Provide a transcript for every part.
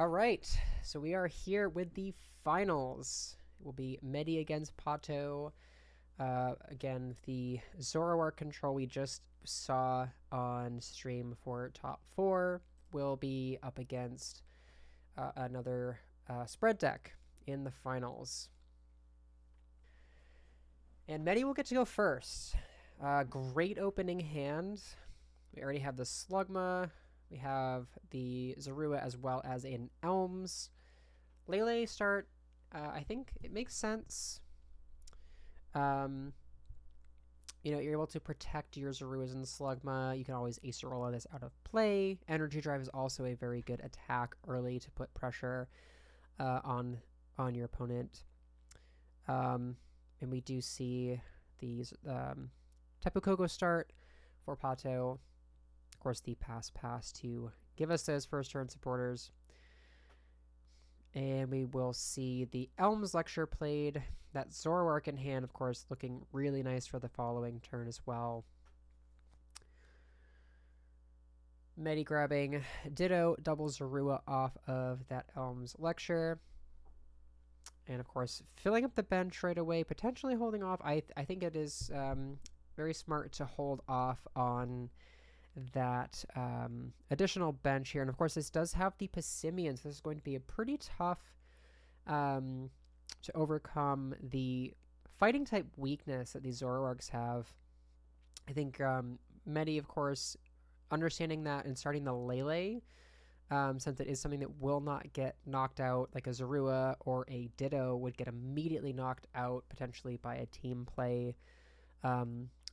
All right, so we are here with the finals. It will be Medi against Pato. Again, the Zoroark Control we just saw on stream for top four will be up against another spread deck in the finals. And Medi will get to go first. Great opening hand. We already have the Slugma. We have the Zorua as well as an Elms. Lele start, I think it makes sense. You're able to protect your Zoruas and Slugma. You can always Acerola this out of play. Energy Drive is also a very good attack early to put pressure on your opponent. And we do see these Tapu Koko start for Pato. Of course, the pass to give us those first turn supporters. And we will see the Elms Lecture played. That Zoroark in hand, of course, looking really nice for the following turn as well. Medi grabbing Ditto, double Zorua off of that Elms Lecture. And, of course, filling up the bench right away, potentially holding off. I think it is very smart to hold off on that additional bench here. And, of course, this does have the Passimian, so this is going to be a pretty tough to overcome the fighting type weakness that these Zoroarks have. I think Medi, of course, understanding that and starting the Lele, since it is something that will not get knocked out, like a Zorua or a Ditto would get immediately knocked out potentially by a team play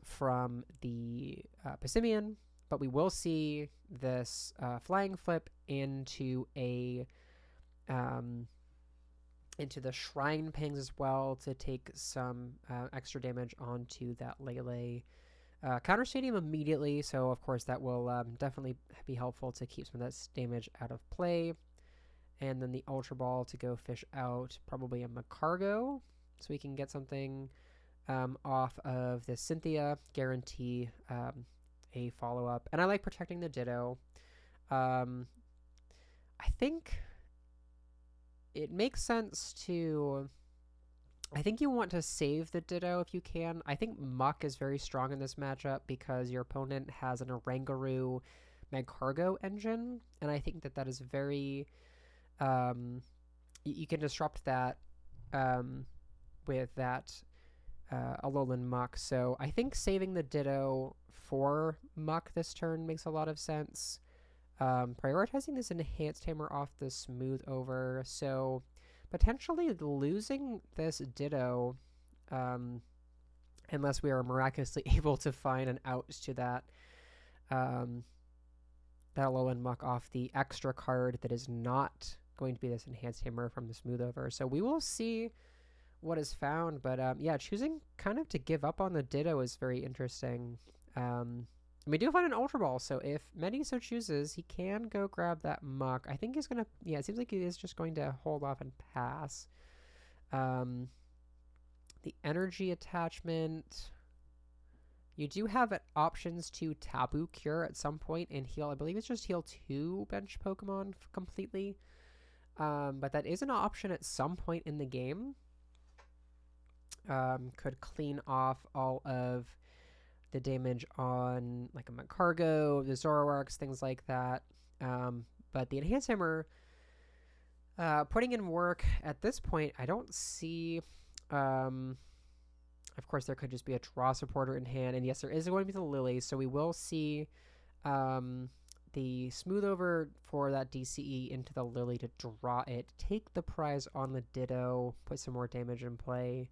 from the Passimian. But we will see this flying flip into a into the Shrine Pings as well to take some extra damage onto that Lele. Counter Stadium immediately, so of course that will definitely be helpful to keep some of that damage out of play. And then the Ultra Ball to go fish out probably a Macargo, so we can get something off of the Cynthia, guarantee a follow-up. And I like protecting the Ditto. I think it makes sense to... I think you want to save the Ditto if you can. I think Muck is very strong in this matchup because your opponent has an Oranguru Magcargo engine, and I think that is very... you can disrupt that with that Alolan Muck. So I think saving the Ditto for Muck this turn makes a lot of sense. Prioritizing this Enhanced Hammer off the Smooth Over, so potentially losing this Ditto, unless we are miraculously able to find an out to that that Alolan Muck off the extra card that is not going to be this Enhanced Hammer from the Smooth Over. So we will see what is found, but yeah, choosing kind of to give up on the Ditto is very interesting. We do find an Ultra Ball, so if Medi so chooses, he can go grab that Muck. I think he's going to... Yeah, it seems like he is just going to hold off and pass. The Energy Attachment... You do have options to Tabu Cure at some point and heal. I believe it's just heal 2 bench Pokemon completely. But that is an option at some point in the game. Could clean off all of the damage on like a Macargo, the Zoroarks, things like that. But the Enhanced Hammer, putting in work at this point, I don't see... of course, there could just be a draw supporter in hand. And yes, there is going to be the Lily, so we will see the Smooth Over for that DCE into the Lily to draw it. Take the prize on the Ditto, put some more damage in play.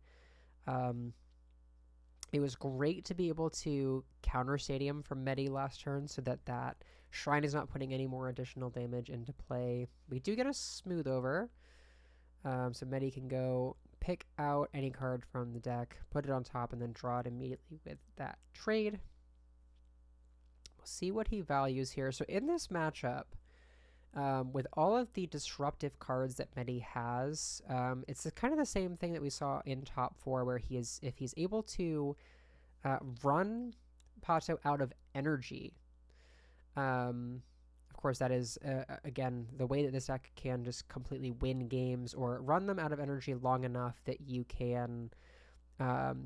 It was great to be able to counter Stadium from Medi last turn so that Shrine is not putting any more additional damage into play. We do get a Smooth Over, so Medi can go pick out any card from the deck, put it on top, and then draw it immediately with that trade. We'll see what he values here. So in this matchup, with all of the disruptive cards that Medi has, it's kind of the same thing that we saw in top 4, where if he's able to run Pato out of energy, of course, that is, again, the way that this deck can just completely win games or run them out of energy long enough that you can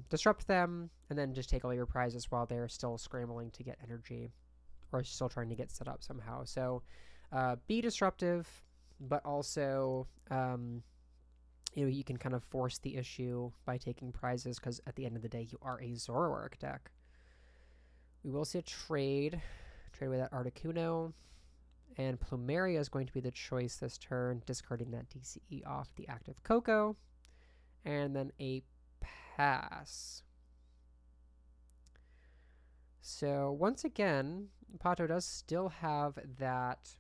disrupt them and then just take all your prizes while they're still scrambling to get energy or still trying to get set up somehow. So be disruptive, but also you can kind of force the issue by taking prizes, because at the end of the day, you are a Zoroark deck. We will see a trade with that Articuno, and Plumeria is going to be the choice this turn, discarding that DCE off the active Koko, and then a pass. So once again, Pato does still have that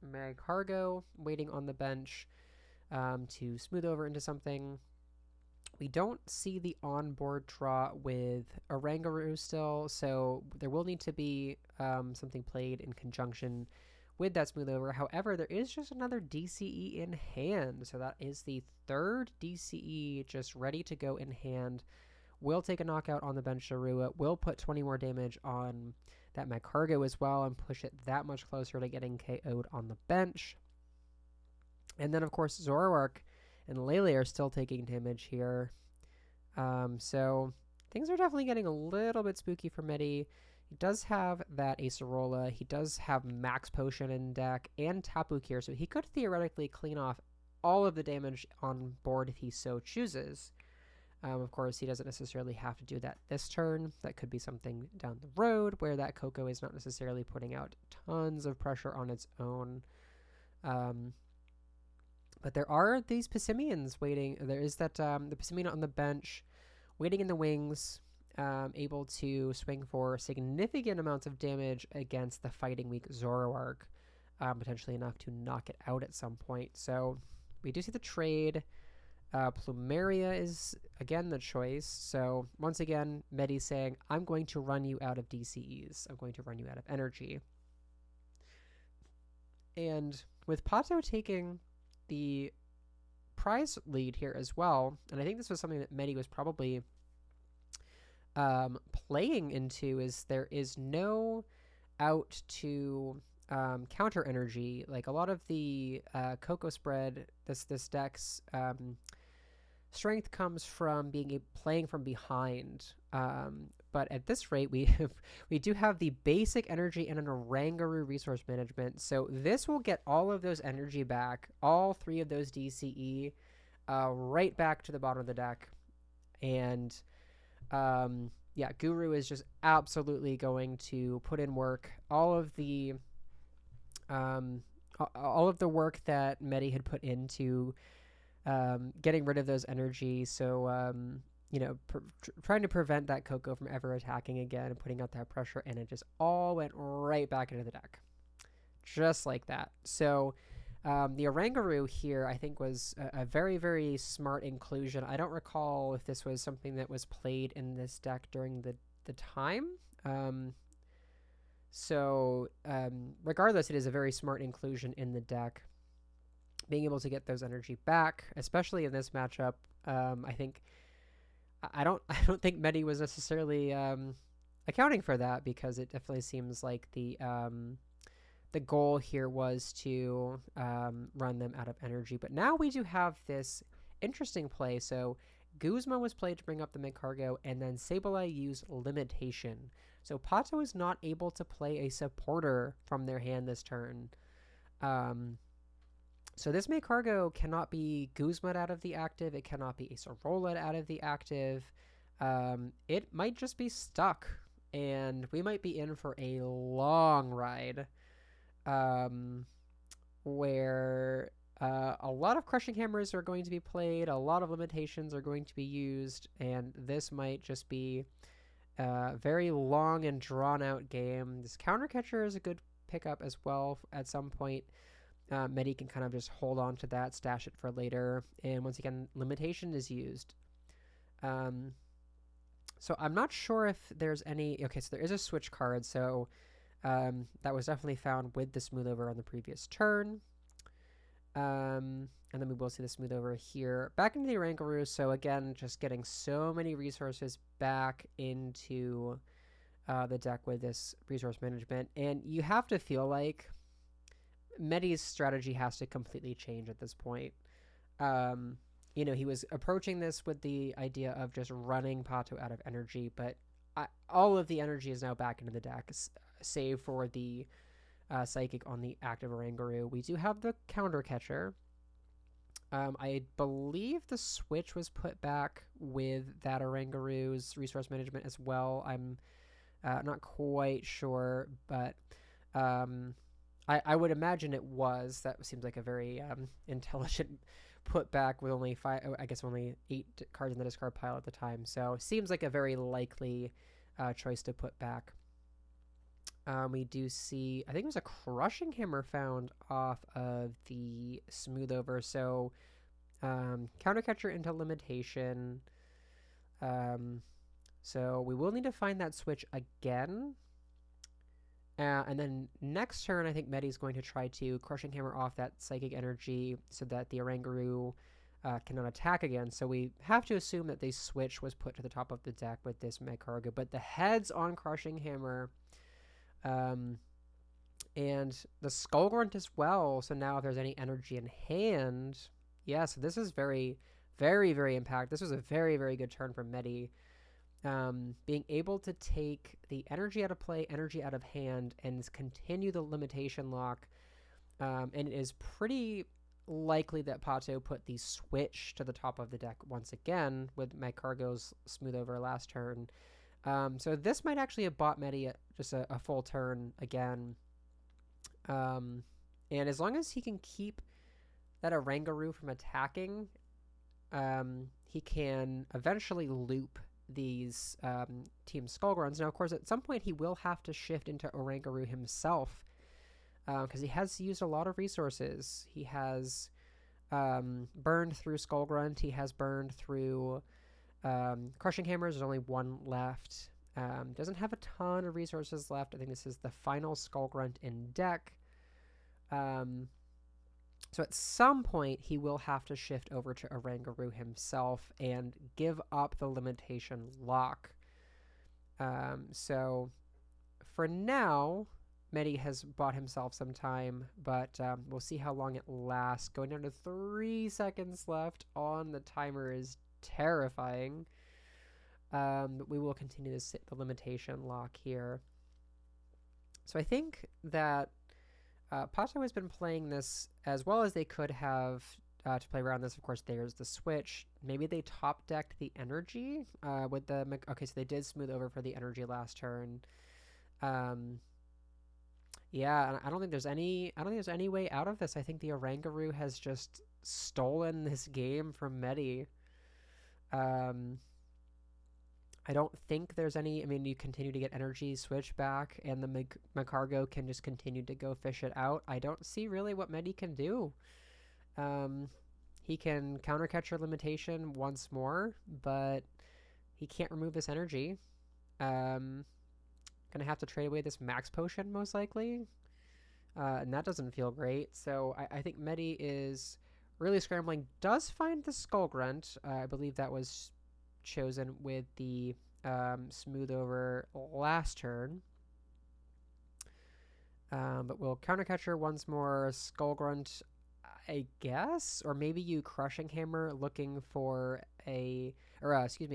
Magcargo waiting on the bench to smooth over into something. We don't see the onboard draw with Oranguru still, so there will need to be something played in conjunction with that smooth over. However, there is just another DCE in hand, so that is the third DCE just ready to go in hand. Will take a knockout on the bench Zorua, will put 20 more damage on that Magcargo as well and push it that much closer to getting KO'd on the bench. And then, of course, Zoroark and Lele are still taking damage here. So things are definitely getting a little bit spooky for Medi. He does have that Acerola. He does have Max Potion in deck and Tapu Cure, so he could theoretically clean off all of the damage on board if he so chooses. Of course, he doesn't necessarily have to do that this turn. That could be something down the road where that Koko is not necessarily putting out tons of pressure on its own. But there are these Passimians waiting. There is that the Passimian on the bench, waiting in the wings, able to swing for significant amounts of damage against the fighting weak Zoroark, potentially enough to knock it out at some point. So we do see the trade. Plumeria is again the choice. So once again, Medi saying, I'm going to run you out of DCEs. I'm going to run you out of energy. And with Pato taking the prize lead here as well, and I think this was something that Medi was probably playing into, is there is no out to counter energy. Like a lot of the Koko spread, this deck's strength comes from playing from behind. But at this rate, we do have the basic energy and an Oranguru resource management. So this will get all of those energy back, all three of those DCE, right back to the bottom of the deck. And yeah, Guru is just absolutely going to put in work. All of the work that Medi had put into getting rid of those energy. So trying to prevent that Koko from ever attacking again and putting out that pressure, and it just all went right back into the deck. Just like that. So the Oranguru here, I think, was a very, very smart inclusion. I don't recall if this was something that was played in this deck during the time. Regardless, it is a very smart inclusion in the deck. Being able to get those energy back, especially in this matchup, I don't think Medi was necessarily accounting for that, because it definitely seems like the goal here was to run them out of energy. But now we do have this interesting play. So Guzma was played to bring up the Magcargo, and then Sableye used Limitation. So Pato is not able to play a supporter from their hand this turn. So this Magcargo cannot be Guzma out of the active. It cannot be Acerola out of the active. It might just be stuck, and we might be in for a long ride, where a lot of Crushing Hammers are going to be played, a lot of Limitations are going to be used, and this might just be a very long and drawn-out game. This Counter Catcher is a good pickup as well at some point. Medi can kind of just hold on to that, stash it for later, and once again, Limitation is used. So I'm not sure if there's any... Okay, so there is a switch card, so that was definitely found with the smooth over on the previous turn. And then we will see the smooth over here. Back into the Oranguru, so again, just getting so many resources back into the deck with this resource management. And you have to feel like Medi's strategy has to completely change at this point. Um, he was approaching this with the idea of just running Pato out of energy, but all of the energy is now back into the deck, save for the Psychic on the active Oranguru. We do have the Counter Catcher. I believe the switch was put back with that Oranguru's resource management as well. I'm not quite sure, but I would imagine it was. That seems like a very intelligent put back with only only 8 cards in the discard pile at the time. So seems like a very likely choice to put back. We do see, I think it was a Crushing Hammer found off of the Smooth Over. So Counter Catcher into Limitation. So we will need to find that switch again. And then next turn, I think Medi's going to try to Crushing Hammer off that Psychic Energy so that the Oranguru cannot attack again. So we have to assume that the switch was put to the top of the deck with this Magcargo. But the heads on Crushing Hammer and the Skull Grunt as well. So now if there's any energy in hand, yeah, so this is very, very, very impactful. This was a very, very good turn from Medi. Being able to take the energy out of play, energy out of hand, and continue the limitation lock. And it is pretty likely that Pato put the switch to the top of the deck once again with Magcargo's Smooth Over last turn. So this might actually have bought Medi just a full turn again. And as long as he can keep that Oranguru from attacking, he can eventually loop these Team Skullgrunts. Now, of course, at some point he will have to shift into Oranguru himself because he has used a lot of resources. He has burned through Skullgrunt. He has burned through Crushing Hammers. There's only one left. Doesn't have a ton of resources left. I think this is the final Skullgrunt in deck. So at some point, he will have to shift over to Oranguru himself and give up the limitation lock. So for now, Medi has bought himself some time, but we'll see how long it lasts. Going down to 3 seconds left on the timer is terrifying. But we will continue to sit the limitation lock here. So I think that Pato has been playing this as well as they could have to play around this. Of course, there's the switch. Maybe they top decked the energy with the... Okay, so they did Smooth Over for the energy last turn. Yeah, I don't think there's any way out of this. I think the Oranguru has just stolen this game from Medi. I don't think there's any... I mean, you continue to get energy switch back, and the Magcargo can just continue to go fish it out. I don't see really what Medi can do. He can Counter Catcher limitation once more, but he can't remove this energy. Gonna have to trade away this Max Potion, most likely. And that doesn't feel great. So I think Medi is really scrambling. Does find the Skull Grunt. I believe that was chosen with the Smooth Over last turn. But we'll Counter Catcher once more, Skull Grunt, I guess, or maybe you Crushing Hammer looking for a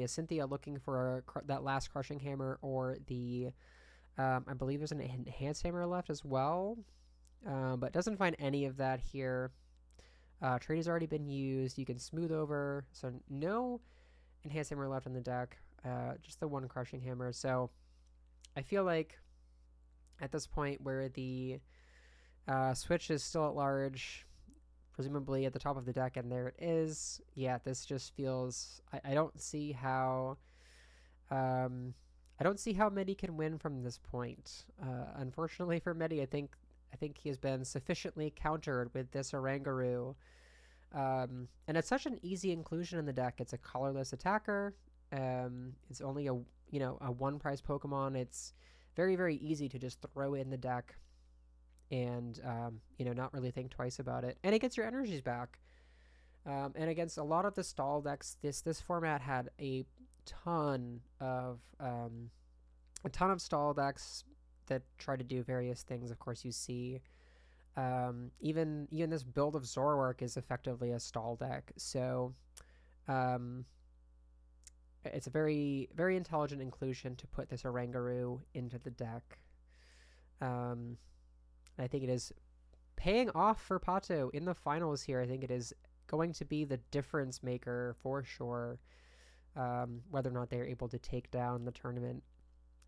Cynthia looking for that last Crushing Hammer, or the I believe there's an Enhanced Hammer left as well, but doesn't find any of that here. Trade has already been used. You can Smooth Over, so no Enhanced Hammer left in the deck, just the one Crushing Hammer. So I feel like at this point where the switch is still at large, presumably at the top of the deck, and there it is. Yeah, this just feels... I don't see how... I don't see how Medi can win from this point. Unfortunately for Medi, I think he has been sufficiently countered with this Oranguru. And it's such an easy inclusion in the deck. It's a colorless attacker. It's only a one price Pokemon. It's very, very easy to just throw in the deck and not really think twice about it. And it gets your energies back. And against a lot of the stall decks, this format had a ton of stall decks that try to do various things. Of course, you see Even this build of Zoroark is effectively a stall deck. So um, it's a very intelligent inclusion to put this Oranguru into the deck. Um, I think it is paying off for Pato in the finals here. I think it is going to be the difference maker for sure, whether or not they are able to take down the tournament.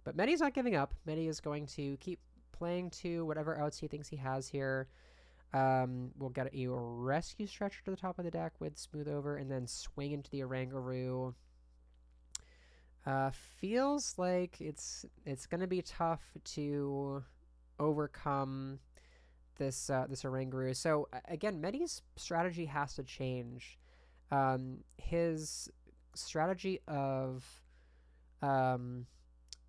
But Medi's not giving up. Medi is going to keep playing to whatever outs he thinks he has here. We'll get a rescue stretcher to the top of the deck with Smooth Over and then swing into the Oranguru. Feels like it's going to be tough to overcome this Oranguru. So again, Medi's strategy has to change. His strategy of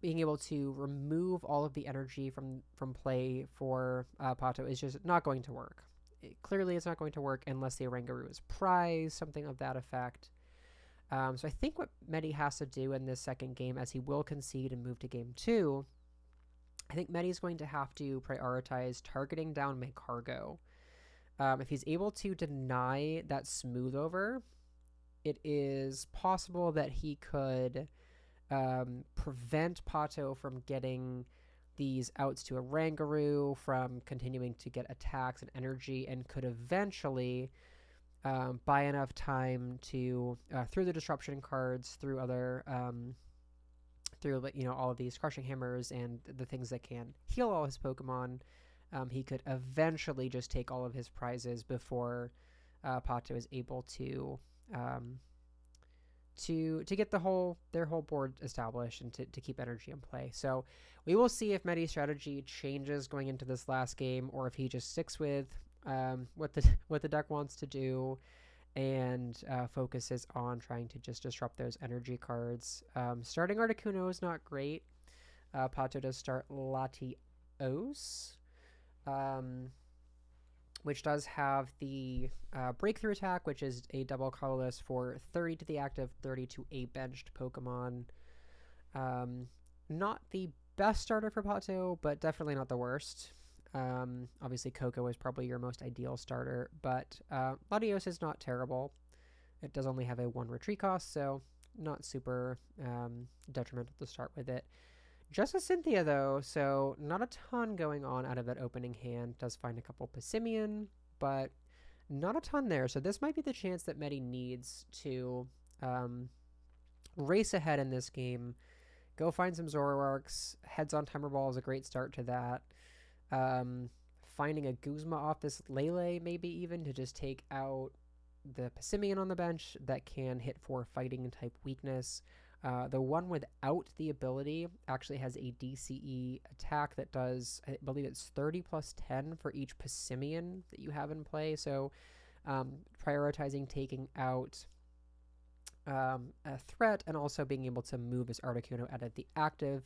being able to remove all of the energy from play for Pato is just not going to work. Clearly, it's not going to work unless the Oranguru is prized, something of that effect. So I think what Medi has to do in this second game, as he will concede and move to game 2, I think Medi is going to have to prioritize targeting down Magcargo. If he's able to deny that Smooth Over, it is possible that he could prevent Pato from getting these outs to Oranguru, from continuing to get attacks and energy, and could eventually buy enough time to through the disruption cards, through other through all of these crushing hammers and the things that can heal all his Pokemon, he could eventually just take all of his prizes before Pato is able to get their whole board established and to keep energy in play. So we will see if Medi's strategy changes going into this last game, or if he just sticks with what the deck wants to do and focuses on trying to just disrupt those energy cards. Starting Articuno is not great. Pato does start Latios, which does have the breakthrough attack, which is a double colorless for 30 to the active, 30 to a benched Pokemon. Not the best starter for Pato, but definitely not the worst. Obviously, Koko is probably your most ideal starter, but Latios is not terrible. It does only have a 1 retreat cost, so not super detrimental to start with it. Just a Cynthia, though, so not a ton going on out of that opening hand. Does find a couple Passimian, but not a ton there. So this might be the chance that Medi needs to race ahead in this game. Go find some Zoroarks. Heads on Timer Ball is a great start to that. Finding a Guzma off this Lele, maybe even, to just take out the Passimian on the bench that can hit for fighting type weakness. The one without the ability actually has a DCE attack that does, I believe it's 30 plus 10 for each Passimian that you have in play. So prioritizing taking out a threat and also being able to move his Articuno out of the active.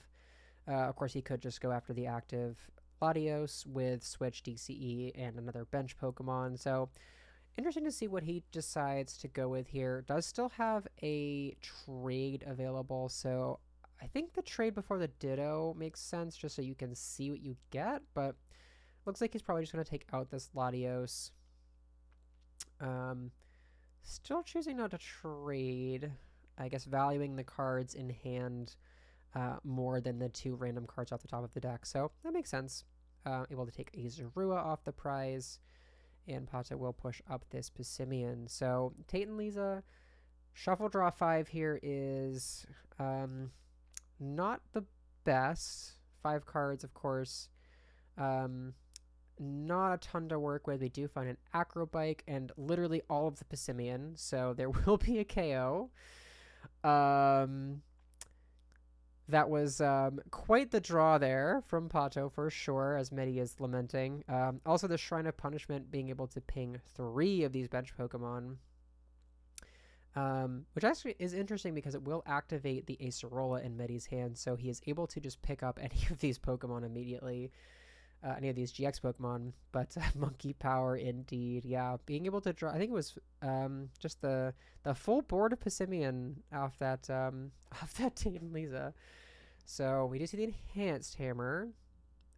Of course, he could just go after the active Latios with switch DCE and another bench Pokemon. So interesting to see what he decides to go with here. Does still have a trade available, so I think the trade before the Ditto makes sense just so you can see what you get, but looks like he's probably just going to take out this Latios. Still choosing not to trade, I guess valuing the cards in hand more than the 2 random cards off the top of the deck, so that makes sense. Able to take a Zorua off the prize, and Pato will push up this Passimian. So Tate and Lisa, shuffle draw 5 here is not the best. 5 cards, of course. Not a ton to work with. We do find an Acrobike and literally all of the Passimian, so there will be a KO. That was quite the draw there from Pato for sure, as Medi is lamenting. Also, the Shrine of Punishment being able to ping 3 of these bench Pokemon, which actually is interesting because it will activate the Acerola in Medi's hand, so he is able to just pick up any of these Pokemon immediately, any of these GX Pokemon. But Monkey Power indeed, yeah, being able to draw. I think it was just the full board of Passimian off that Tate and Lisa. So we do see the Enhanced Hammer.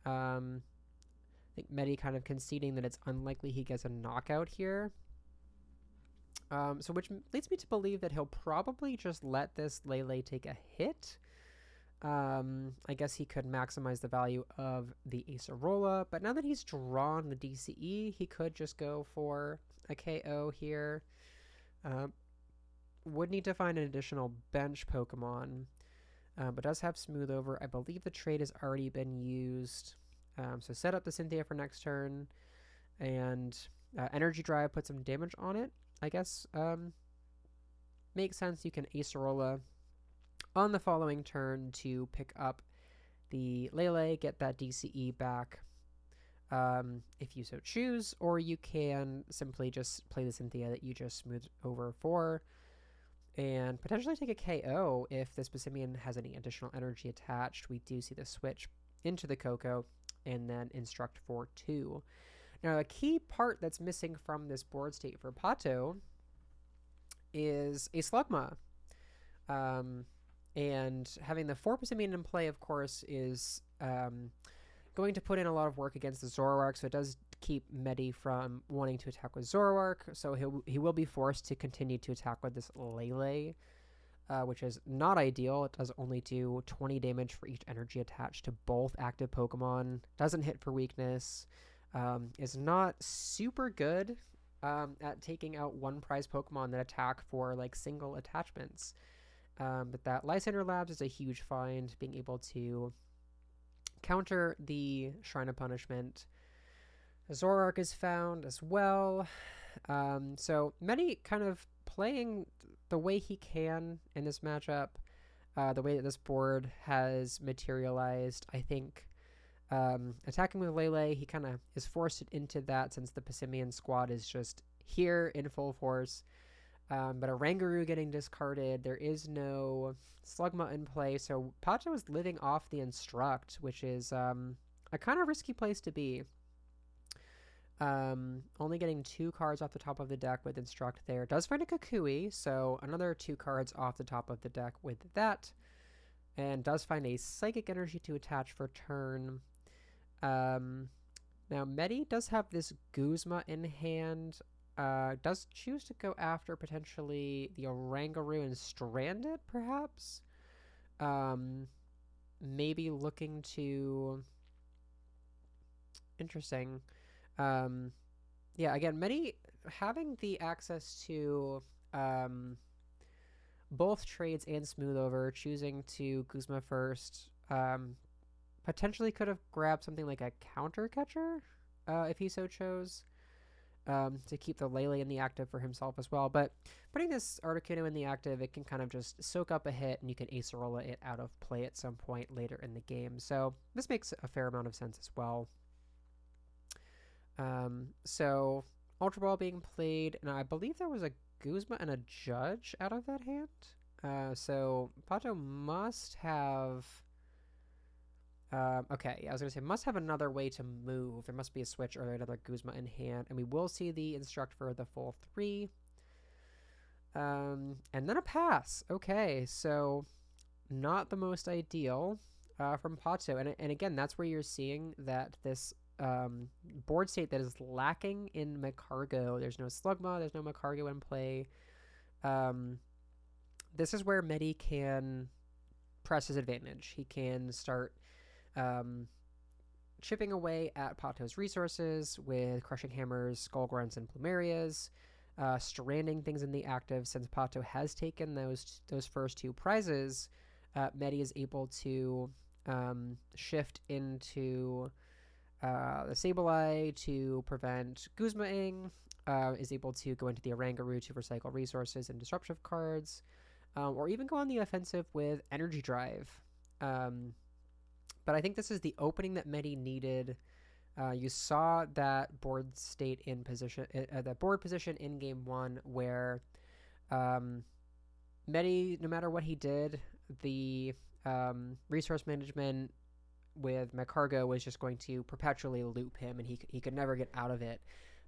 The think Medi kind of conceding that it's unlikely he gets a knockout here. So which leads me to believe that he'll probably just let this Lele take a hit. I guess he could maximize the value of the Acerola, but now that he's drawn the DCE, he could just go for a KO here. Would need to find an additional bench Pokemon, but does have Smooth Over. I believe the trade has already been used. So set up the Cynthia for next turn, and Energy Drive, put some damage on it. I guess makes sense. You can Acerola on the following turn to pick up the Lele, get that DCE back if you so choose, or you can simply just play the Cynthia that you just smoothed over for and potentially take a KO if this Passimian has any additional energy attached. We do see the switch into the Koko and then instruct for 2. Now, a key part that's missing from this board state for Pato is a Slugma. And having the 4 Passimian in play, of course, is going to put in a lot of work against the Zoroark, so it does keep Medi from wanting to attack with Zoroark, so he will be forced to continue to attack with this Lele, which is not ideal. It does only do 20 damage for each energy attached to both active Pokemon, doesn't hit for weakness, is not super good at taking out one prize Pokemon that attack for like single attachments. But that Lysander Labs is a huge find, being able to counter the Shrine of Punishment. Zoroark is found as well. So Medi kind of playing the way he can in this matchup, the way that this board has materialized. I think attacking with Lele, he kind of is forced into that since the Passimian squad is just here in full force. But a Rangaroo getting discarded. There is no Slugma in play, so Pato is living off the Instruct, which is a kind of risky place to be. Only getting 2 cards off the top of the deck with Instruct there. Does find a Kukui, so another 2 cards off the top of the deck with that. And does find a Psychic Energy to attach for turn. Now, Medi does have this Guzma in hand. Does choose to go after potentially the Oranguru and strand it, perhaps? Maybe looking to... Interesting. Yeah, again, Medi having the access to both trades and Smooth Over, choosing to Guzma first, potentially could have grabbed something like a Counter Catcher, if he so chose. To keep the Lele in the active for himself as well. But putting this Articuno in the active, it can kind of just soak up a hit, and you can Acerola it out of play at some point later in the game. So this makes a fair amount of sense as well. So Ultra Ball being played, and I believe there was a Guzma and a Judge out of that hand. So Pato must have... okay, I was going to say, must have another way to move. There must be a switch or another Guzma in hand. And we will see the Instruct for the full 3. And then a pass. Okay, so not the most ideal from Pato. And again, that's where you're seeing that this board state that is lacking in Magcargo. There's no Slugma, there's no Magcargo in play. This is where Medi can press his advantage. He can start... chipping away at Pato's resources with Crushing Hammers, Skull Grunts, and Plumerias, stranding things in the active. Since Pato has taken those first 2 prizes, Medi is able to shift into the Sableye to prevent Guzma-ing, is able to go into the Oranguru to recycle resources and disruptive cards, or even go on the offensive with Energy Drive. But I think this is the opening that Medi needed. You saw that board state in position, the board position in game 1, where Medi, no matter what he did, the resource management with Magcargo was just going to perpetually loop him, and he could never get out of it.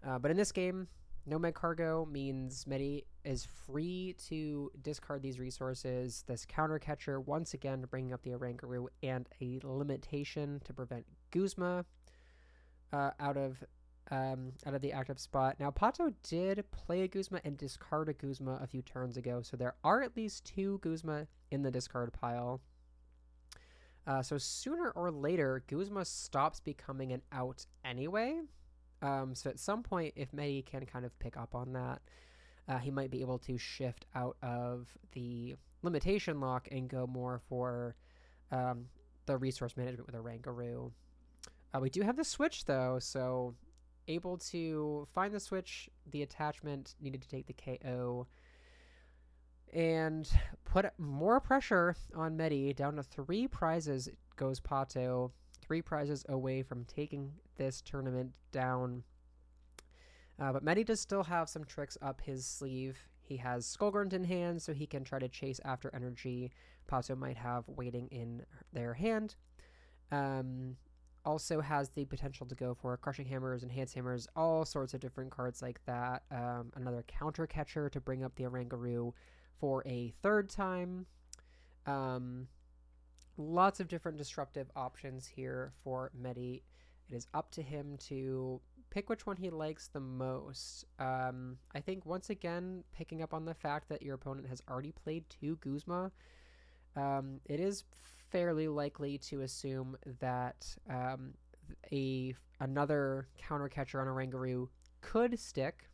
But in this game, no Magcargo means Medi is free to discard these resources. This Counter Catcher, once again, bringing up the Oranguru, and a limitation to prevent Guzma. out of the active spot. Now Pato did play a Guzma and discard a Guzma a few turns ago, so there are at least 2 Guzma in the discard pile. So sooner or later, Guzma stops becoming an out anyway. So at some point, if Medi can kind of pick up on that, he might be able to shift out of the limitation lock and go more for the resource management with a Rangaroo. We do have the switch though, so able to find the switch, the attachment needed to take the KO, and put more pressure on Medi. Down to 3 prizes goes Pato. 3 prizes away from taking this tournament down. But Medi does still have some tricks up his sleeve. He has Skullgrunt in hand, so he can try to chase after energy Pato might have waiting in their hand. Also has the potential to go for Crushing Hammers, Enhanced Hammers, all sorts of different cards like that. Another Counter Catcher to bring up the Oranguru for a 3rd time. Lots of different disruptive options here for Medi. It is up to him to pick which one he likes the most. I think once again, picking up on the fact that your opponent has already played 2 Guzma, it is fairly likely to assume that another counter catcher on a Rangaroo could stick,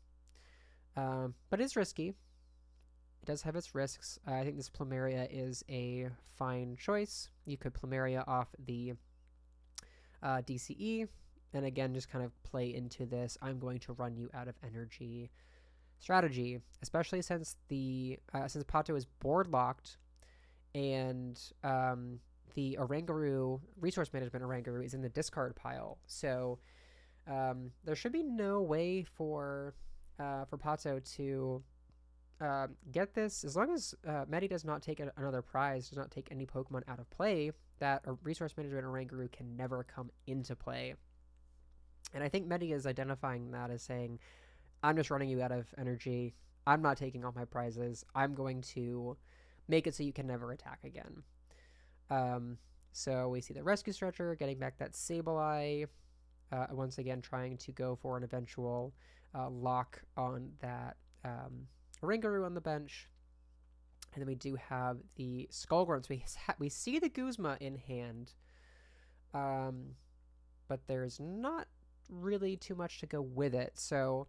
but it's risky. It does have its risks. I think this Plumeria is a fine choice. You could Plumeria off the DCE, and again, just kind of play into this I'm going to run you out of energy strategy, especially since since Pato is board locked, and the Oranguru, resource management Oranguru, is in the discard pile. So there should be no way for Pato to get this, as long as Medi does not take another prize, does not take any Pokemon out of play, that a resource management Oranguru can never come into play. And I think Medi is identifying that as saying, I'm just running you out of energy. I'm not taking all my prizes. I'm going to make it so you can never attack again. So we see the Rescue Stretcher getting back that Sableye. Once again, trying to go for an eventual lock on that Oranguru on the bench. And then we do have the Skullgrunts. We see the Guzma in hand, but there's not really too much to go with it. So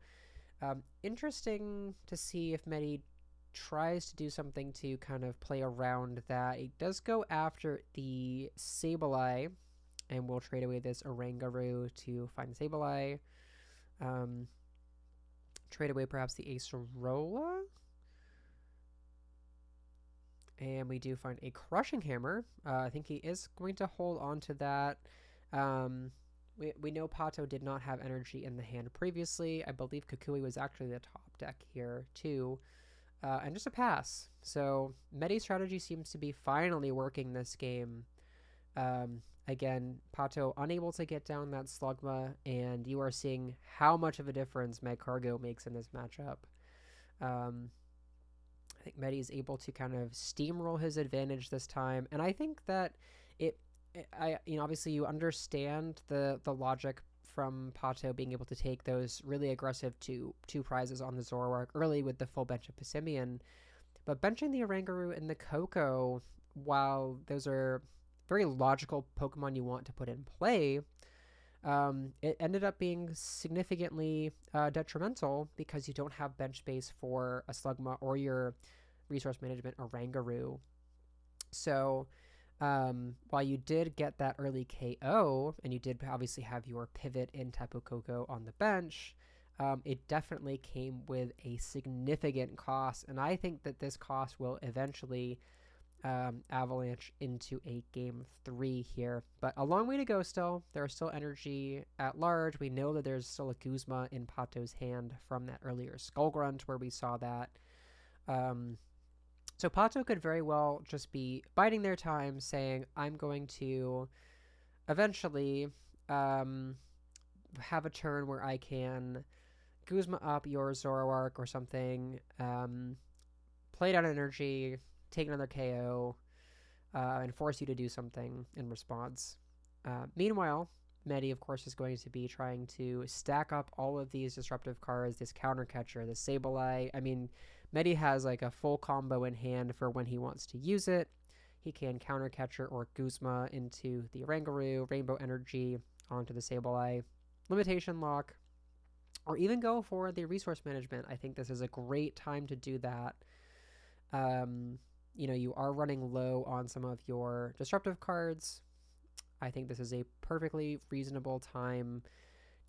interesting to see if Medi tries to do something to kind of play around that. It does go after the Sableye, and we'll trade away this Oranguru to find Sableye. Trade away perhaps the Acerola. And we do find a Crushing Hammer. I think he is going to hold on to that. We know Pato did not have energy in the hand previously. I believe Kukui was actually the top deck here too. And just a pass. So Medi's strategy seems to be finally working this game. Again, Pato unable to get down that Slugma, and you are seeing how much of a difference Magcargo makes in this matchup. I think Medi is able to kind of steamroll his advantage this time, and I think that obviously you understand the logic from Pato being able to take those really aggressive two prizes on the Zoroark early with the full bench of Passimian, but benching the Oranguru and the Koko, while those are very logical Pokemon you want to put in play, it ended up being significantly detrimental because you don't have bench space for a Slugma or your resource management Oranguru. So while you did get that early KO, and you did obviously have your pivot in Tapu Koko on the bench, it definitely came with a significant cost, and I think that this cost will eventually avalanche into a game 3 here. But a long way to go still. There are still energy at large. We know that there's still a Guzma in Pato's hand from that earlier Skullgrunt where we saw that. So Pato could very well just be biding their time, saying, I'm going to eventually have a turn where I can Guzma up your Zoroark or something, play down energy, take another KO, and force you to do something in response. Meanwhile, Medi, of course, is going to be trying to stack up all of these disruptive cards, this counter catcher, the Sableye. I mean, Medi has like a full combo in hand for when he wants to use it. He can counter catcher or Guzma into the Oranguru, Rainbow Energy onto the Sableye, Limitation Lock, or even go for the resource management. I think this is a great time to do that. You know, you are running low on some of your disruptive cards. I think this is a perfectly reasonable time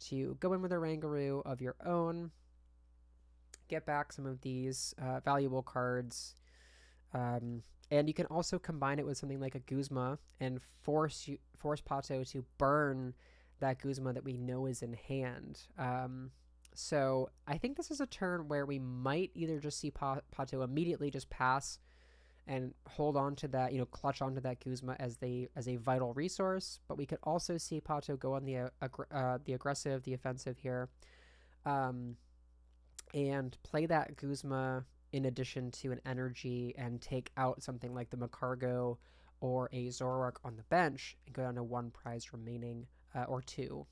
to go in with a Oranguru of your own, get back some of these valuable cards, and you can also combine it with something like a Guzma and force Pato to burn that Guzma that we know is in hand. So I think this is a turn where we might either just see Pato immediately just pass and hold on to that, you know, clutch onto that Guzma as a vital resource. But we could also see Pato go on the aggressive, the offensive here, and play that Guzma in addition to an energy and take out something like the Macargo or a Zoroark on the bench and go down to one prize remaining, or two.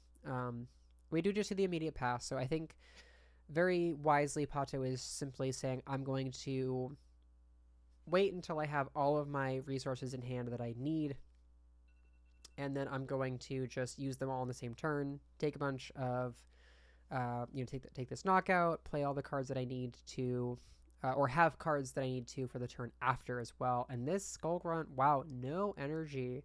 We do just see the immediate pass, so I think very wisely Pato is simply saying, I'm going to wait until I have all of my resources in hand that I need, and then I'm going to just use them all in the same turn, take a bunch of, take this knockout, play all the cards that I need to, or have cards that I need to for the turn after as well. And this Skull Grunt, wow, no energy.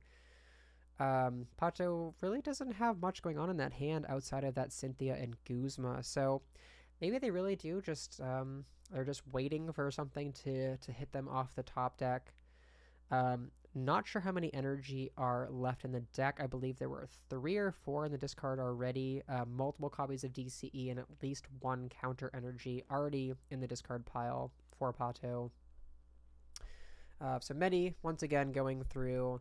Pato really doesn't have much going on in that hand outside of that Cynthia and Guzma. So maybe they really do just, they're just waiting for something to hit them off the top deck. Not sure how many energy are left in the deck. I believe there were 3 or 4 in the discard already. Multiple copies of DCE and at least 1 counter energy already in the discard pile for Pato. So Medi, once again, going through,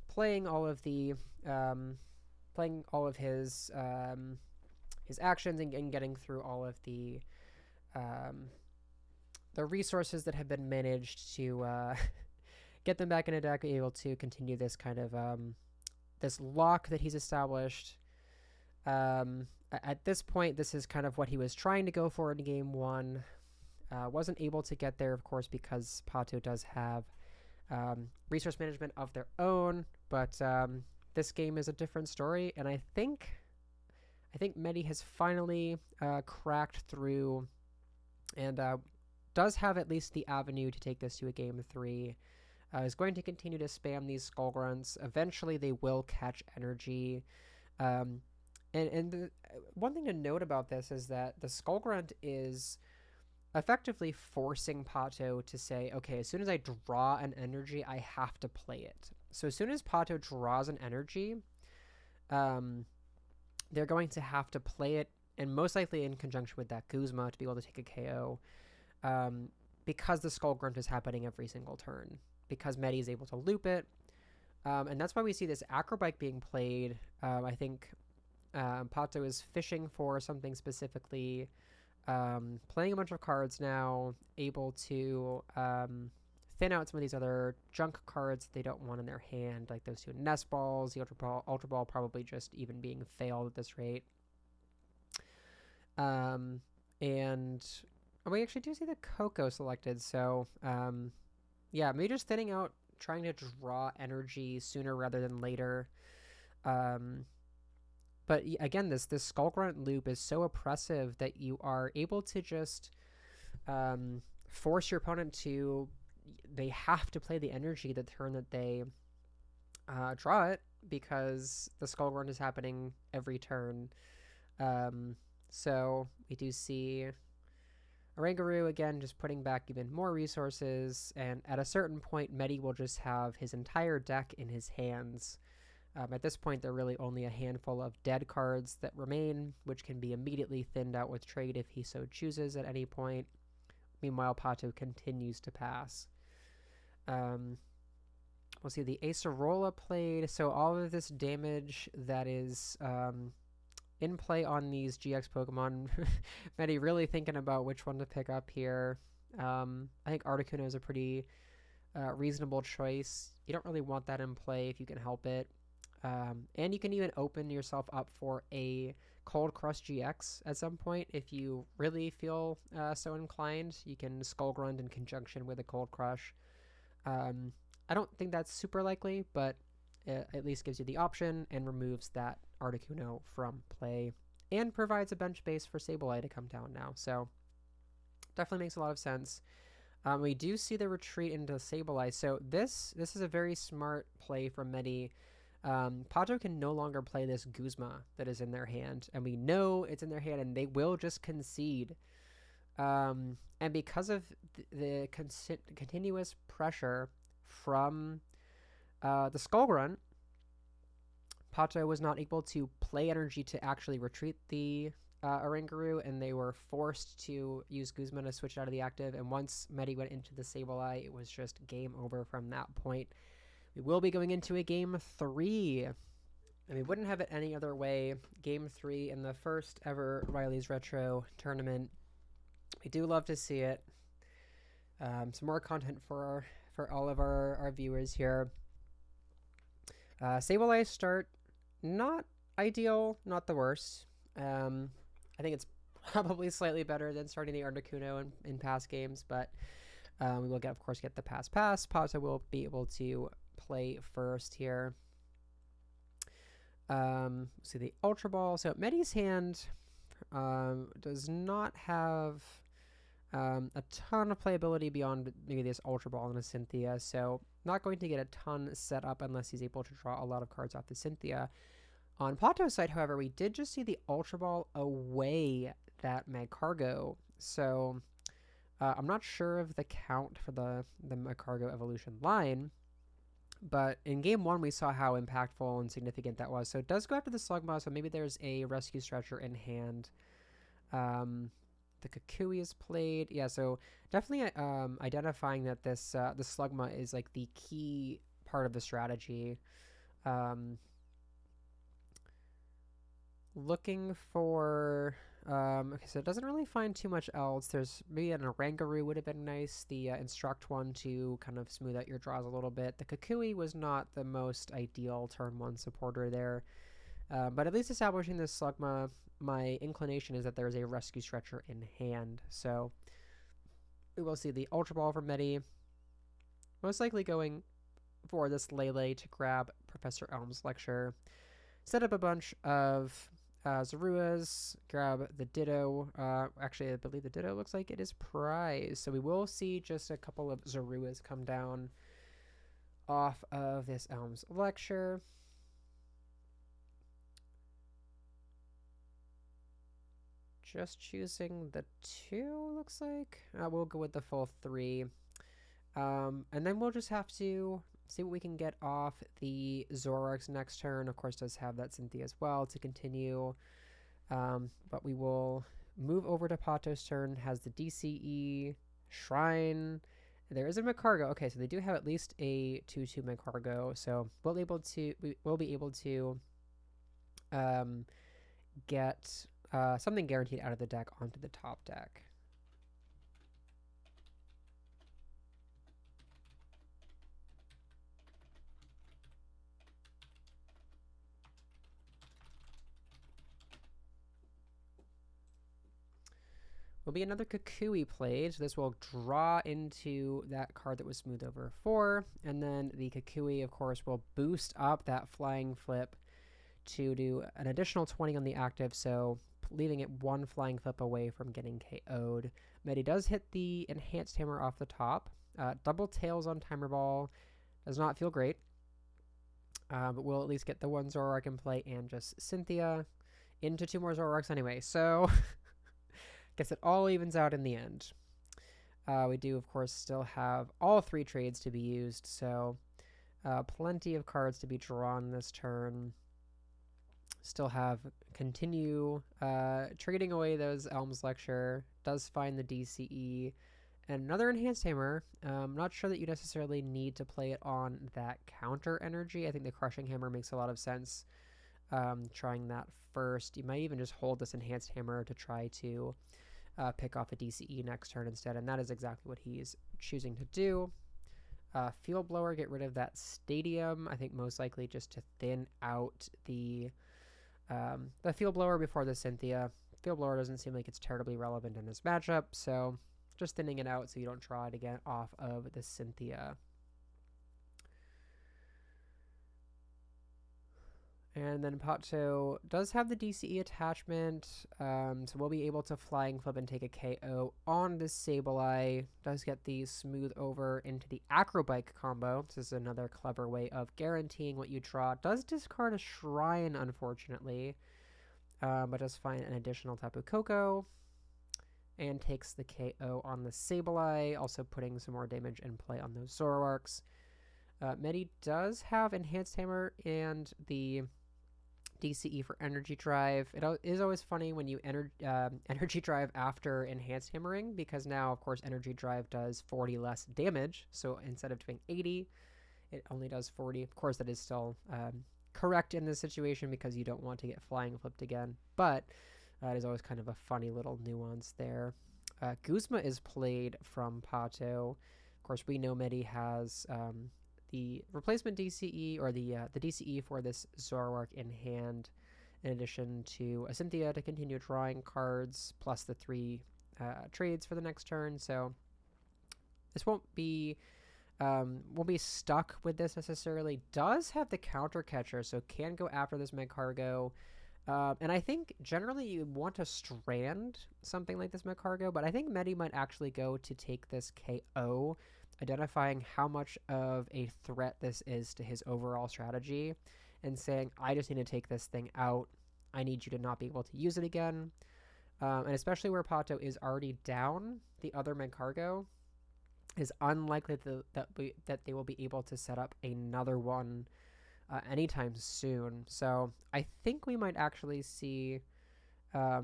playing all of the, playing all of his actions and getting through all of the resources that have been managed to get them back in a deck, be able to continue this kind of this lock that he's established. At this point, this is kind of what he was trying to go for in game 1. Wasn't able to get there, of course, because Pato does have resource management of their own, but this game is a different story, and I think Medi has finally cracked through and does have at least the avenue to take this to a game 3. Is going to continue to spam these Skull Grunts. Eventually, they will catch energy. And the one thing to note about this is that the Skull Grunt is effectively forcing Pato to say, okay, as soon as I draw an energy, I have to play it. So as soon as Pato draws an energy, they're going to have to play it, and most likely in conjunction with that Guzma to be able to take a KO, because the Skull Grunt is happening every single turn, because Medi is able to loop it. And that's why we see this Acrobike being played. I think Pato is fishing for something specifically, playing a bunch of cards now, able to thin out some of these other junk cards that they don't want in their hand, like those 2 Nest Balls, the Ultra Ball probably just even being failed at this rate. And we actually do see the Koko selected, so yeah, maybe just thinning out, trying to draw energy sooner rather than later. But again, this Skull Grunt loop is so oppressive that you are able to just force your opponent to, they have to play the energy the turn that they draw it, because the Skull Grunt is happening every turn. So we do see Oranguru, again, just putting back even more resources, and at a certain point, Medi will just have his entire deck in his hands. At this point, there are really only a handful of dead cards that remain, which can be immediately thinned out with trade if he so chooses at any point. Meanwhile, Pato continues to pass. We'll see the Acerola played, so all of this damage that is in play on these GX Pokemon. Medi really thinking about which one to pick up here. I think Articuno is a pretty reasonable choice. You don't really want that in play if you can help it. And you can even open yourself up for a Cold Crush GX at some point if you really feel so inclined. You can Skull Grunt in conjunction with a Cold Crush. I don't think that's super likely, but it at least gives you the option and removes that Articuno from play and provides a bench base for Sableye to come down now. So definitely makes a lot of sense. We do see the retreat into Sableye, so this is a very smart play from Medi. Pato can no longer play this Guzma that is in their hand, and we know it's in their hand, and they will just concede. And because of the continuous pressure from the Skull Grunt, Pato was not able to play energy to actually retreat the Oranguru, and they were forced to use Guzman to switch out of the active. And once Medi went into the Sableye, it was just game over from that point. We will be going into a game 3, and we wouldn't have it any other way. Game 3 in the first ever Riley's Retro tournament. We do love to see it. Some more content for all of our viewers here. Sableye start, not ideal, not the worst. I think it's probably slightly better than starting the Articuno in past games, but we will of course get the pass. Pato will be able to play first here. See the Ultra Ball. So Medi's hand does not have a ton of playability beyond maybe this Ultra Ball and a Cynthia, so not going to get a ton set up unless he's able to draw a lot of cards off the Cynthia. On Pato's side, however, we did just see the Ultra Ball away that Magcargo, so I'm not sure of the count for the Magcargo evolution line, but in Game 1 we saw how impactful and significant that was, so it does go after the Slugma, so maybe there's a Rescue Stretcher in hand. The Kukui is played, yeah, so definitely identifying that this the Slugma is like the key part of the strategy. Looking for okay, so it doesn't really find too much else. There's maybe an Oranguru would have been nice, the Instruct one to kind of smooth out your draws a little bit. The Kukui was not the most ideal turn 1 supporter there, but at least establishing this Slugma, my inclination is that there's a Rescue Stretcher in hand, so we will see the Ultra Ball from Medi, most likely going for this Lele to grab Professor Elm's Lecture, set up a bunch of Zoruas, grab the Ditto. Actually, I believe the Ditto looks like it is prize, so we will see just a couple of Zoruas come down off of this Elm's Lecture. Just choosing the 2, looks like. We'll go with the full 3. And then we'll just have to see what we can get off the Zoroark's next turn. Of course, does have that Cynthia as well to continue. But we will move over to Pato's turn. Has the DCE, Shrine. There is a Magcargo. Okay, so they do have at least a 2/2 Magcargo. So we will be able to get something guaranteed out of the deck onto the top deck. Will be another Kukui played, so this will draw into that card that was smoothed over 4, and then the Kukui, of course, will boost up that Flying Flip to do an additional 20 on the active, so leaving it 1 Flying Flip away from getting KO'd. Medi does hit the Enhanced Hammer off the top. Double Tails on Timer Ball does not feel great, but we'll at least get the 1 Zoroark in play and just Cynthia into 2 more Zoroarks anyway, so guess it all evens out in the end. We do, of course, still have all 3 trades to be used, so plenty of cards to be drawn this turn. Still have continue trading away those Elm's Lecture. Does find the DCE and another Enhanced Hammer. Not sure that you necessarily need to play it on that counter energy. I think the Crushing Hammer makes a lot of sense. Trying that first. You might even just hold this Enhanced Hammer to try to pick off a DCE next turn instead, and that is exactly what he's choosing to do. Field Blower, get rid of that Stadium. I think most likely just to thin out the Field Blower before the Cynthia. Field Blower doesn't seem like it's terribly relevant in this matchup, so just thinning it out so you don't draw it again off of the Cynthia. And then Pato does have the DCE attachment, so we'll be able to Flying Flip and take a KO on this Sableye. Does get the Smooth over into the Acrobike combo. This is another clever way of guaranteeing what you draw. Does discard a Shrine, unfortunately, but does find an additional Tapu Koko and takes the KO on the Sableye, also putting some more damage in play on those Zoroarks. Medi does have Enhanced Hammer and the DCE for Energy Drive. It is always funny when you Energy Drive after Enhanced Hammering, because now, of course, Energy Drive does 40 less damage. So instead of doing 80, it only does 40. Of course, that is still correct in this situation because you don't want to get Flying Flipped again. But it is always kind of a funny little nuance there. Guzma is played from Pato. Of course, we know Medi has the replacement DCE, or the DCE for this Zoroark in hand, in addition to a Cynthia to continue drawing cards, plus the 3 trades for the next turn. So this won't be stuck with this necessarily. Does have the counter catcher, so can go after this Magcargo. And I think generally you want to strand something like this Magcargo, but I think Medi might actually go to take this KO, identifying how much of a threat this is to his overall strategy and saying, I just need to take this thing out. I need you to not be able to use it again. And especially where Pato is already down, the other Magcargo is unlikely that they will be able to set up another one anytime soon. So I think we might actually see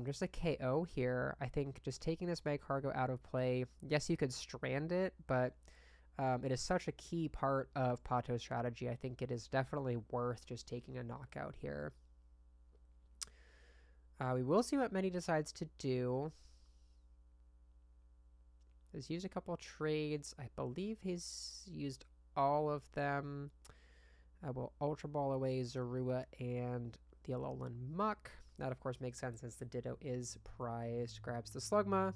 just a KO here. I think just taking this Magcargo out of play, yes, you could strand it, but it is such a key part of Pato's strategy. I think it is definitely worth just taking a knockout here. We will see what Medi decides to do. He's used a couple trades. I believe he's used all of them. I will Ultra Ball away Zorua and the Alolan Muck. That, of course, makes sense since the Ditto is prized. Grabs the Slugma.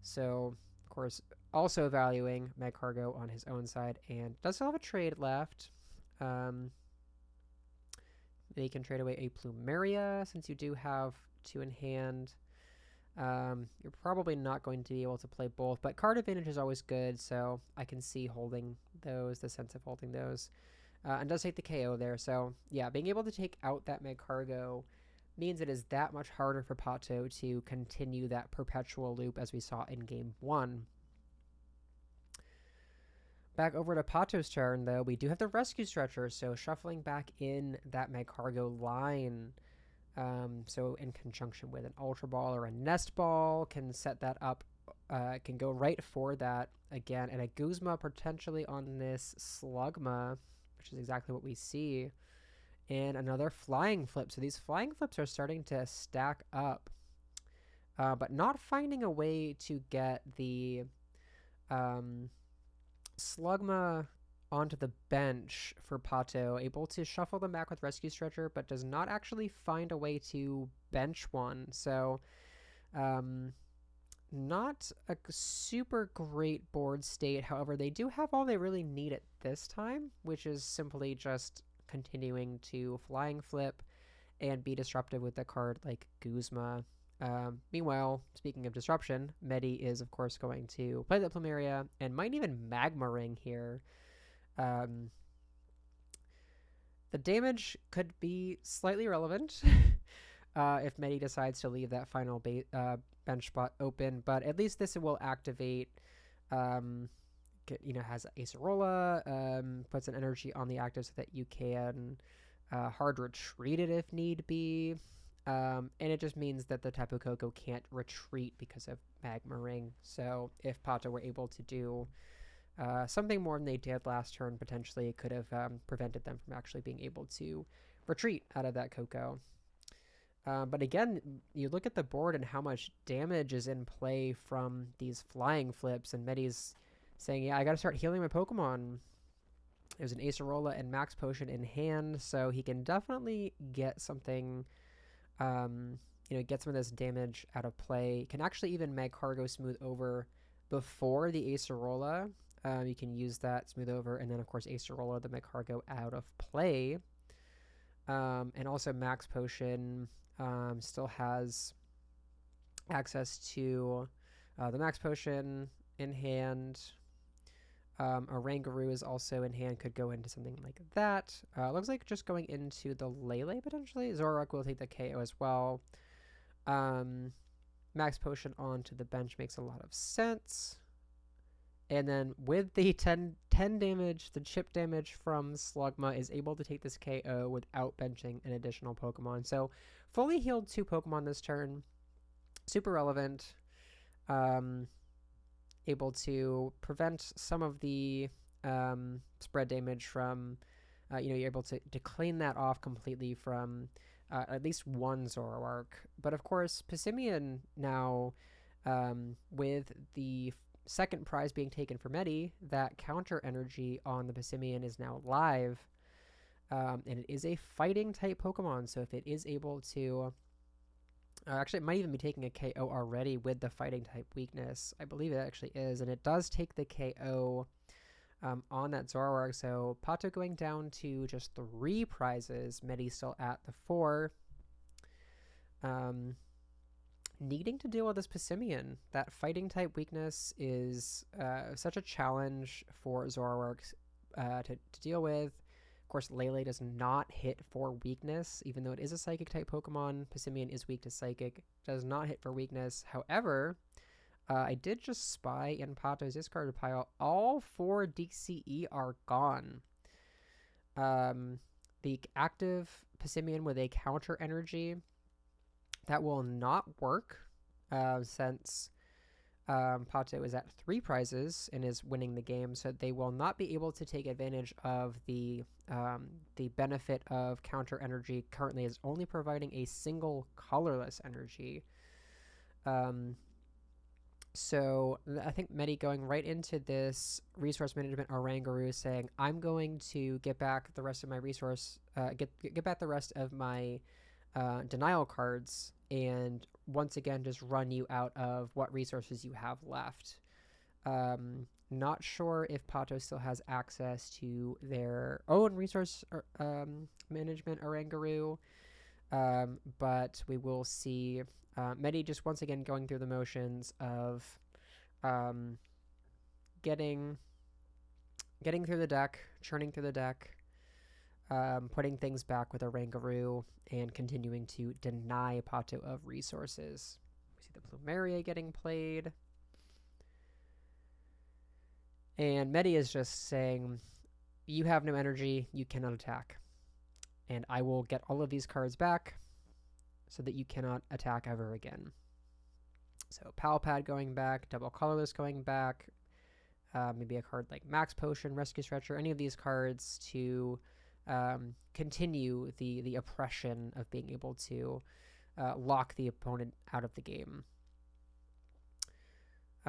So, of course, also valuing Magcargo on his own side, and does still have a trade left. They can trade away a Plumeria, since you do have 2 in hand. You're probably not going to be able to play both, but card advantage is always good, so I can see holding those, the sense of holding those. And does take the KO there, so yeah, being able to take out that Magcargo means it is that much harder for Pato to continue that perpetual loop as we saw in Game 1. Back over to Pato's turn, though, we do have the Rescue Stretcher, so shuffling back in that Magcargo line, so in conjunction with an Ultra Ball or a Nest Ball, can set that up, can go right for that again, and a Guzma potentially on this Slugma, which is exactly what we see, and another Flying Flip. So these Flying Flips are starting to stack up, but not finding a way to get the Slugma onto the bench for Pato, able to shuffle them back with Rescue Stretcher, but does not actually find a way to bench one. So not a super great board state. However, they do have all they really need at this time, which is simply just continuing to Flying Flip and be disruptive with a card like Guzma. Meanwhile, speaking of disruption, Medi is, of course, going to play the Plumeria and might even Magma Ring here. The damage could be slightly relevant if Medi decides to leave that final bench spot open, but at least this will activate, has Acerola, puts an energy on the active so that you can hard retreat it if need be. And it just means that the Tapu Koko can't retreat because of Magma Ring. So if Pato were able to do something more than they did last turn, potentially it could have prevented them from actually being able to retreat out of that Koko. But again, you look at the board and how much damage is in play from these Flying Flips, and Medi's saying, yeah, I gotta start healing my Pokemon. There's an Acerola and Max Potion in hand, so he can definitely get something, get some of this damage out of play. Can actually even Magcargo Smooth Over before the Acerola. You can use that Smooth Over, and then of course Acerola the Magcargo out of play. And also Max Potion still has access to the Max Potion in hand. Oranguru is also in hand, could go into something like that. Looks like just going into the Lele potentially. Zoroark will take the KO as well. Max Potion onto the bench makes a lot of sense. And then with the 10 damage, the chip damage from Slugma is able to take this KO without benching an additional Pokemon. So fully healed 2 Pokemon this turn. Super relevant. Able to prevent some of the spread damage from, you're able to clean that off completely from at least one Zoroark. But of course, Passimian now, with the second prize being taken for Medi, that counter energy on the Passimian is now live. And it is a fighting type Pokemon, so if it is able to... actually, it might even be taking a KO already with the fighting type weakness. I believe it actually is, and it does take the KO on that Zoroark. So Pato going down to just 3 prizes. Medi still at the 4. Needing to deal with this Passimian. That fighting type weakness is such a challenge for Zoroark to deal with. Of course, Lele does not hit for weakness, even though it is a Psychic type Pokemon. Passimian is weak to Psychic, does not hit for weakness. However, I did just spy in Pato's discarded pile, all 4 DCE are gone. The active Passimian with a counter energy, that will not work since Pato is at 3 prizes and is winning the game, so they will not be able to take advantage of the benefit of counter energy. Currently is only providing a single colorless energy. So I think Medi going right into this resource management Oranguru, saying, I'm going to get back the rest of my resource, get back the rest of my denial cards, and once again just run you out of what resources you have left. Not sure if Pato still has access to their own resource management Oranguru, but we will see. Medi just once again going through the motions of getting through the deck, churning through the deck, putting things back with Oranguru, and continuing to deny Pato of resources. We see the Plumeria getting played. And Medi is just saying, you have no energy, you cannot attack. And I will get all of these cards back so that you cannot attack ever again. So Palpad going back, Double Colorless going back, maybe a card like Max Potion, Rescue Stretcher, any of these cards to continue the oppression of being able to lock the opponent out of the game.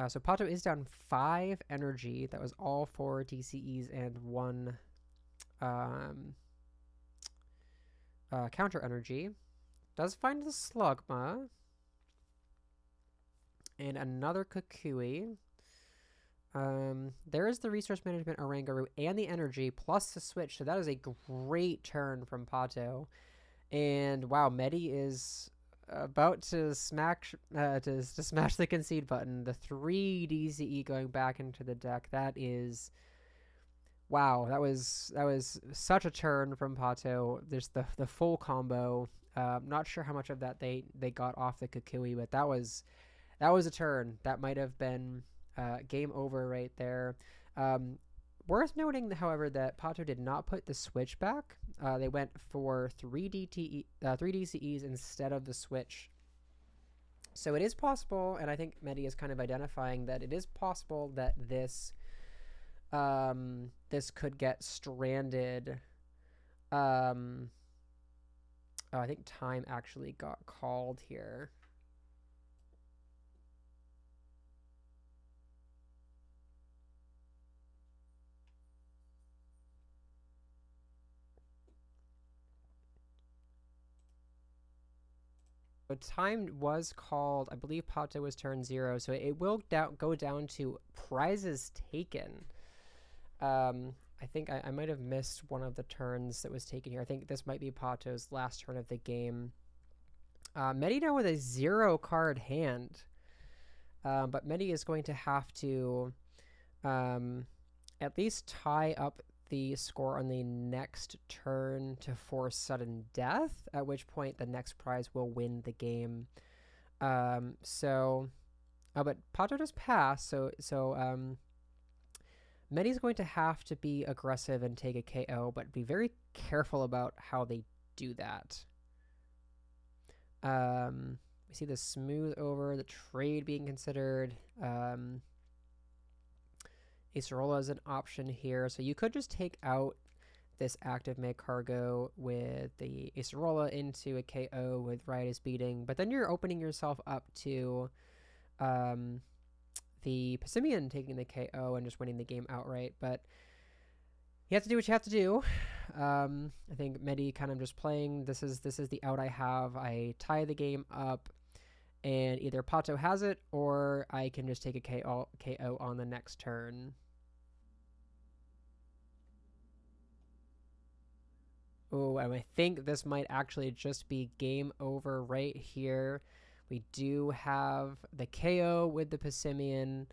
So Pato is down 5 energy. That was all 4 DCEs and 1 counter energy. Does find the Slugma. And another Kukui. There is the resource management Oranguru and the energy plus the switch. So that is a great turn from Pato. And wow, Medi is about to smash the concede button. The 3 DCE going back into the deck. That is, wow. That was such a turn from Pato. There's the full combo. Not sure how much of that they got off the Kukui, but that was a turn that might have been game over right there. Worth noting, however, that Pato did not put the switch back. They went for 3 DCEs instead of the switch. So it is possible, and I think Medi is kind of identifying that it is possible that this could get stranded. I think time actually got called here. time was called. I believe Pato was turn 0, so it will go down to prizes taken. I think I might have missed one of the turns that was taken here. I think this might be Pato's last turn of the game. Medi now with a 0 card hand. But Medi is going to have to at least tie up the score on the next turn to force sudden death, at which point the next prize will win the game. But Pato does pass, so Medi's going to have to be aggressive and take a KO, but be very careful about how they do that. We see the smooth over, the trade being considered. Acerola is an option here, so you could just take out this active Meg Cargo with the Acerola into a KO with Riotous Beating, but then you're opening yourself up to the Passimian taking the KO and just winning the game outright. But you have to do what you have to do. I think Medi kind of just playing, this is the out I have. I tie the game up, and either Pato has it, or I can just take a KO on the next turn. Oh, and I think this might actually just be game over right here. We do have the KO with the Passimian,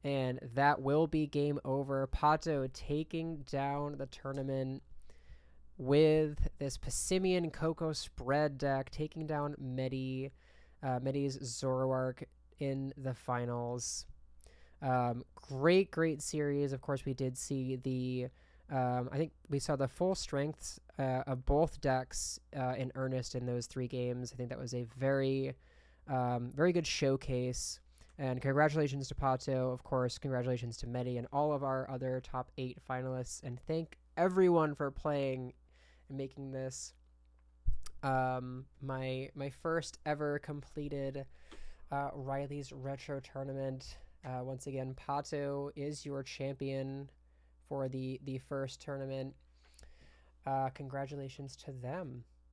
and that will be game over. Pato taking down the tournament with this Passimian Koko spread deck, taking down Medi's Zoroark in the finals. Great series. Of course, we did see the I think we saw the full strengths of both decks in earnest in those 3 games. I think that was a very good showcase. And congratulations to Pato, of course. Congratulations to Medi and all of our other top 8 finalists. And thank everyone for playing and making this my first ever completed Riley's Retro Tournament. Once again, Pato is your champion for the first tournament. Congratulations to them.